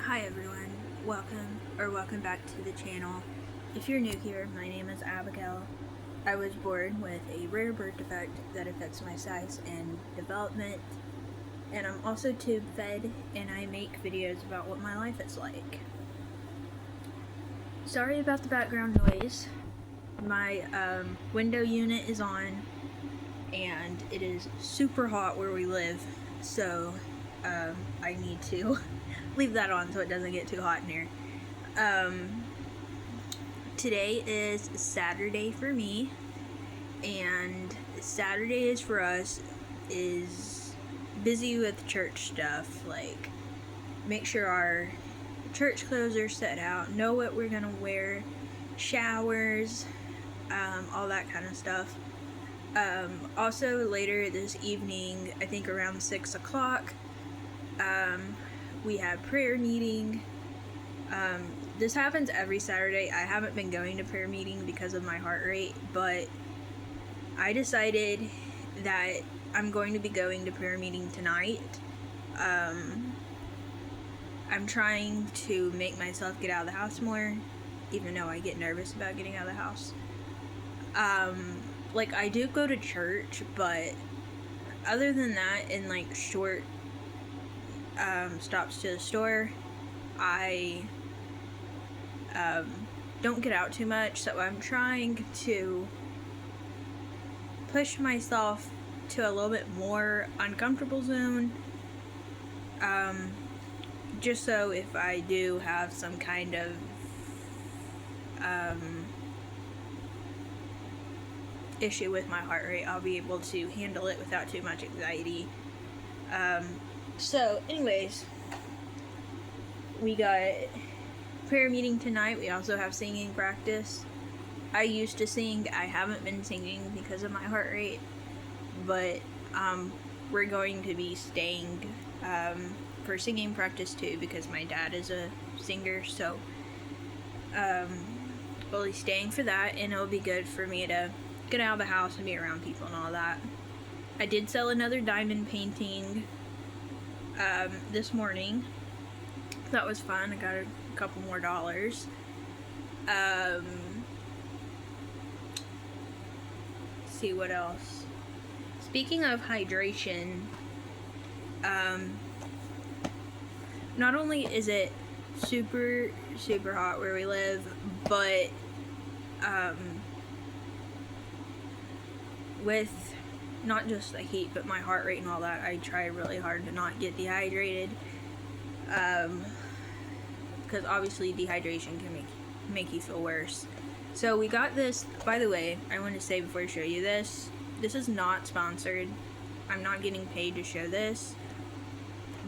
Hi everyone, welcome back to the channel. If you're new here, my name is Abigail. I was born with a rare birth defect that affects my size and development, and I'm also tube fed, and I make videos about what my life is like. Sorry about the background noise. My window unit is on, and it is super hot where we live, so I need to leave that on so it doesn't get too hot in here. Today is Saturday for me, and Saturdays for us is busy with church stuff, like make sure our church clothes are set out, know what we're gonna wear, showers, all that kind of stuff. Also later this evening, I think around 6 o'clock, we have prayer meeting. This happens every Saturday. I haven't been going to prayer meeting because of my heart rate, but I decided that I'm going to be going to prayer meeting tonight. I'm trying to make myself get out of the house more, even though I get nervous about getting out of the house. Like, I do go to church, but other than that, in like short stops to the store, I don't get out too much, so I'm trying to push myself to a little bit more uncomfortable zone, just so if I do have some kind of issue with my heart rate, I'll be able to handle it without too much anxiety. So anyways, we got prayer meeting tonight. We also have singing practice. I used to sing. I haven't been singing because of my heart rate, but we're going to be staying for singing practice too, because my dad is a singer, so we'll be staying for that, and it'll be good for me to get out of the house and be around people and all that. I did sell another diamond painting this morning. That was fun. I got a couple more dollars. See what else. Speaking of hydration, not only is it super hot where we live, but with not just the heat, but my heart rate and all that, I try really hard to not get dehydrated, because obviously dehydration can make you feel worse. So we got this. By the way, I want to say before I show you this is not sponsored. I'm not getting paid to show this,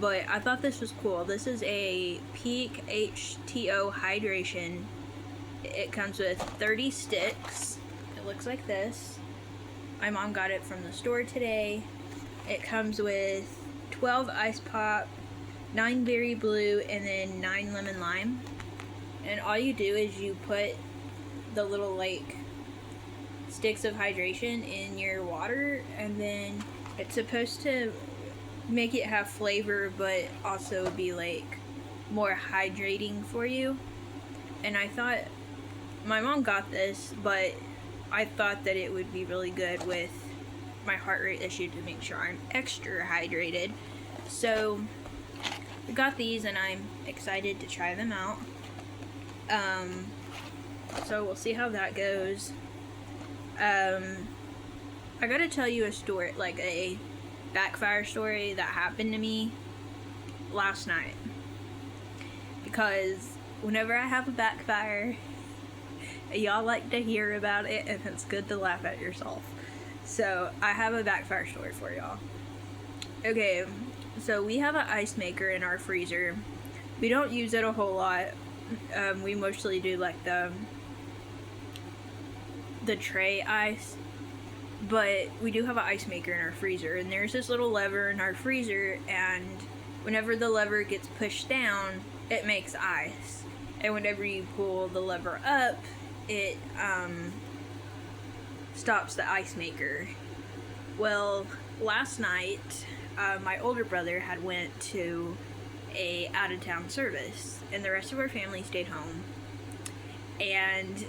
but I thought this was cool. This is a Peak H2O hydration. It comes with 30 sticks. It looks like this. My mom got it from the store today. It comes with 12 ice pop, 9 berry blue, and then 9 lemon lime. And all you do is you put the little like sticks of hydration in your water, and then it's supposed to make it have flavor but also be like more hydrating for you. And I thought, my mom got this, but I thought that it would be really good with my heart rate issue to make sure I'm extra hydrated. So we got these, and I'm excited to try them out. So we'll see how that goes. I gotta tell you a story, like a backfire story that happened to me last night. Because whenever I have a backfire, y'all like to hear about it, and it's good to laugh at yourself. So I have a backfire story for y'all. Okay, so we have an ice maker in our freezer. We don't use it a whole lot. We mostly do like the tray ice, but we do have an ice maker in our freezer, and there's this little lever in our freezer, and whenever the lever gets pushed down, it makes ice, and whenever you pull the lever up, it stops the ice maker. Well, last night my older brother had went to a out-of-town service, and the rest of our family stayed home. And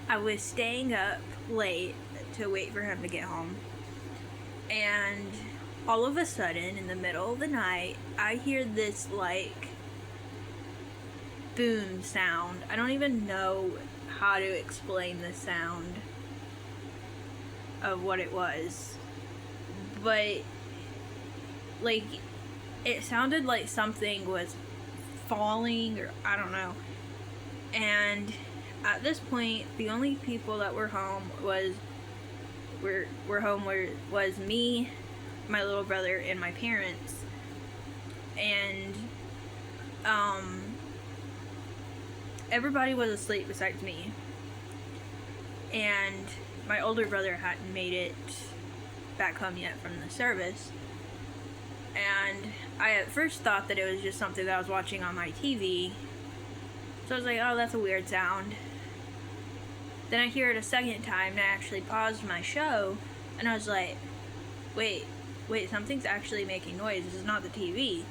I was staying up late to wait for him to get home. And all of a sudden, in the middle of the night, I hear this, like, boom sound. I don't even know how to explain the sound of what it was. But, like, it sounded like something was falling, or I don't know. And at this point, the only people that were home was me, my little brother, and my parents. And everybody was asleep besides me. And my older brother hadn't made it back home yet from the service. And I at first thought that it was just something that I was watching on my TV. So I was like, oh, that's a weird sound. Then I hear it a second time, and I actually paused my show, and I was like, wait, something's actually making noise. This is not the TV.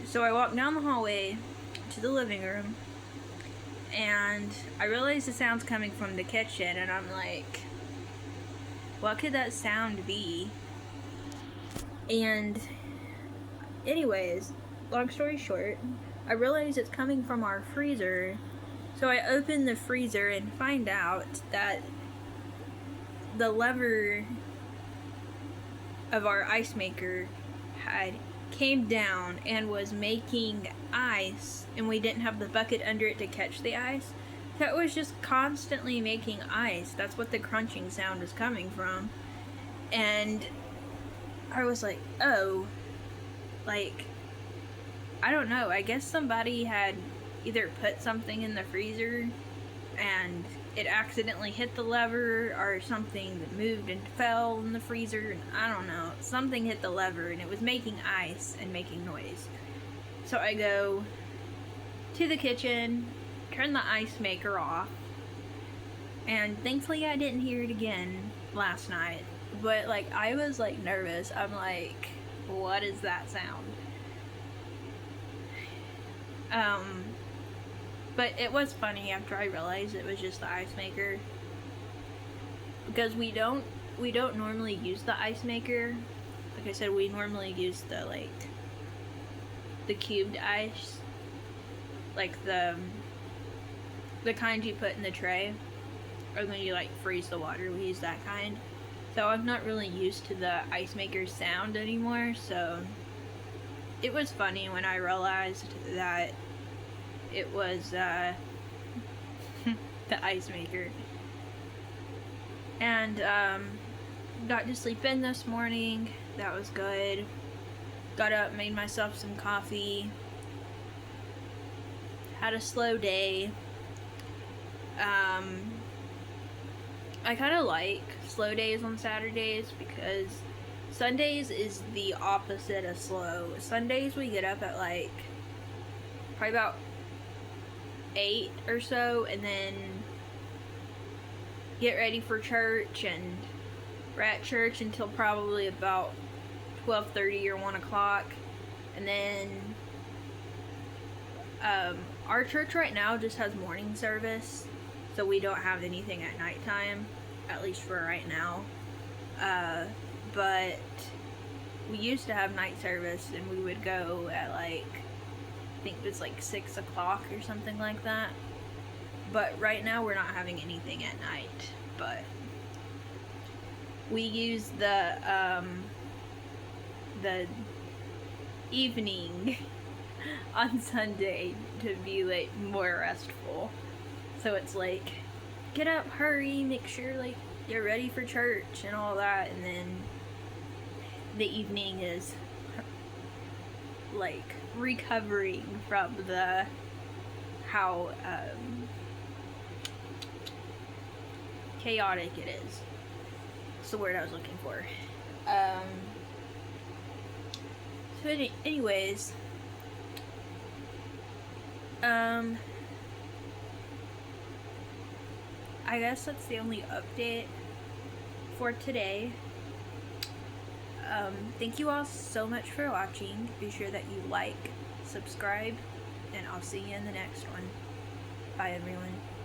So I walked down the hallway to the living room, and I realized the sound's coming from the kitchen, and I'm like, what could that sound be? And anyways, long story short, I realized it's coming from our freezer. So I open the freezer and find out that the lever of our ice maker came down and was making ice, and we didn't have the bucket under it to catch the ice. So it was just constantly making ice. That's what the crunching sound is coming from. And I was like, oh, like, I don't know, I guess somebody had either put something in the freezer and it accidentally hit the lever, or something that moved and fell in the freezer, and I don't know, something hit the lever and it was making ice and making noise. So I go to the kitchen, turn the ice maker off, and thankfully I didn't hear it again last night. But like, I was like nervous. I'm like, what is that sound? But it was funny after I realized it was just the ice maker, because we don't normally use the ice maker. Like I said, we normally use the cubed ice, like the kind you put in the tray, or when you like freeze the water. We use that kind. So I'm not really used to the ice maker's sound anymore. So it was funny when I realized that it was the ice maker. And got to sleep in this morning. That was good. Got up, made myself some coffee. Had a slow day. I kind of like slow days on Saturdays, because Sundays is the opposite of slow. Sundays we get up at like probably about 8 or so, and then get ready for church, and we're at church until probably about 12:30 or 1 o'clock. And then our church right now just has morning service, so we don't have anything at nighttime, at least for right now. But we used to have night service, and we would go at like, I think it was like 6 o'clock or something like that. But right now we're not having anything at night. But we use the evening on Sunday to be like more restful. So it's like, get up, hurry, make sure like you're ready for church and all that. And then the evening is like recovering from how chaotic it is. That's the word I was looking for. So anyways, I guess that's the only update for today. Thank you all so much for watching. Be sure that you like, subscribe, and I'll see you in the next one. Bye, everyone.